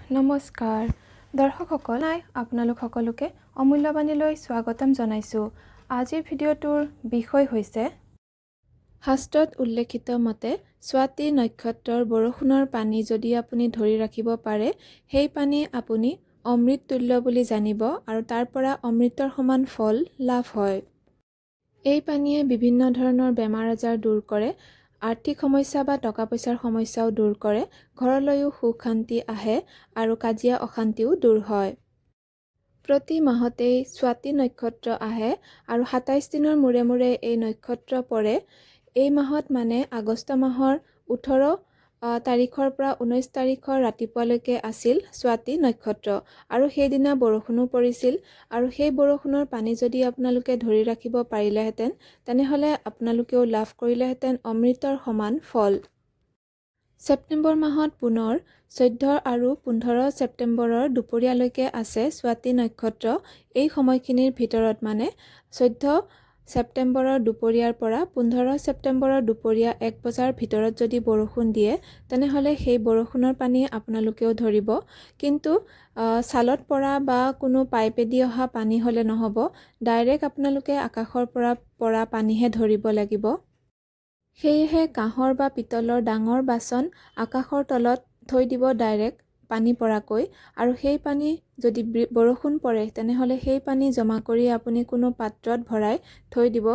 নমস্কাৰ দৰ্শকসকল আপোনালোক সকলোকে অমূল্যবাণীলৈ স্বাগতম জনাইছোঁ। আজিৰ ভিডিঅ'টোৰ বিষয় হৈছে শাস্ত্ৰত উল্লেখিত মতে স্বাতী নক্ষত্ৰৰ বৰষুণৰ পানী যদি আপুনি ধৰি ৰাখিব পাৰে সেই পানী আপুনি অমৃত তুল্য বুলি জানিব আৰু তাৰ পৰা অমৃতৰ সমান ফল লাভ হয়। এই পানীয়ে বিভিন্ন ধৰণৰ বেমাৰ আজাৰ দূৰ কৰে, আৰ্থিক সমস্যা বা টকা পইচাৰ সমস্যাও দূৰ কৰে, ঘৰলৈও সুখ শান্তি আহে আৰু কাজিয়া অশান্তিও দূৰ হয়। প্ৰতি মাহতেই স্বাতী নক্ষত্ৰ আহে আৰু ২৭ দিনৰ মূৰে মূৰে এই নক্ষত্ৰ পৰে। এই মাহত মানে আগষ্ট মাহৰ ১৮ তাৰিখৰ পৰা ১৯ তাৰিখৰ ৰাতিপুৱালৈকে আছিল স্বাতী নক্ষত্ৰ আৰু সেইদিনা বৰষুণো পৰিছিল আৰু সেই বৰষুণৰ পানী যদি আপোনালোকে ধৰি ৰাখিব পাৰিলেহেঁতেন তেনেহ'লে আপোনালোকেও লাভ কৰিলেহেঁতেন অমৃতৰ সমান ফল। ছেপ্টেম্বৰ মাহত পুনৰ 14 আৰু 15 ছেপ্টেম্বৰৰ দুপৰীয়ালৈকে আছে স্বাতী নক্ষত্ৰ। এই সময়খিনিৰ ভিতৰত মানে 14 ছেপ্টেম্বৰৰ দুপৰীয়াৰ পৰা 15 ছেপ্টেম্বৰৰ দুপৰীয়া 1 বজাৰ ভিতৰত যদি বৰষুণ দিয়ে তেনেহ'লে সেই বৰষুণৰ পানী আপোনালোকেও ধৰিব। কিন্তু ছালত পৰা বা কোনো পাইপেদি অহা পানী হ'লে নহ'ব, ডাইৰেক্ট আপোনালোকে আকাশৰ পৰা পানীহে ধৰিব লাগিব। সেয়েহে কাঁহৰ বা পিতলৰ ডাঙৰ বাচন আকাশৰ তলত থৈ দিব ডাইৰেক্ট পানী পৰাকৈ, আৰু সেই পানী যদি বৰষুণ পৰে তেনেহ'লে সেই পানী জমা কৰি আপুনি কোনো পাত্ৰত ভৰাই থৈ দিব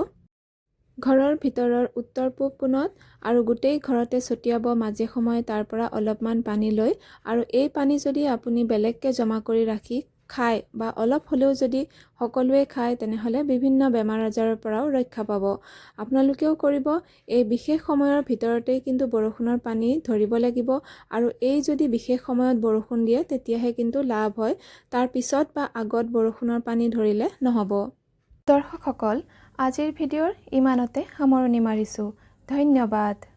ঘৰৰ ভিতৰৰ উত্তৰ পূব কোণত, আৰু গোটেই ঘৰতে ছটিয়াব মাজে সময়ে তাৰ পৰা অলপমান পানী লৈ। আৰু এই পানী যদি আপুনি বেলেগকৈ জমা কৰি ৰাখি খায় বা অলপ হ'লেও যদি সকলোৱে খায় তেনেহ'লে বিভিন্ন বেমাৰ আজাৰৰ পৰাও ৰক্ষা পাব। আপোনালোকেও কৰিব। এই বিশেষ সময়ৰ ভিতৰতেই কিন্তু বৰষুণৰ পানী ধৰিব লাগিব আৰু এই যদি বিশেষ সময়ত বৰষুণ দিয়ে তেতিয়াহে কিন্তু লাভ হয়, তাৰ পিছত বা আগত বৰষুণৰ পানী ধৰিলে নহ'ব। দৰ্শকসকল আজিৰ ভিডিঅ'ৰ ইমানতে সামৰণি মাৰিছোঁ। ধন্যবাদ।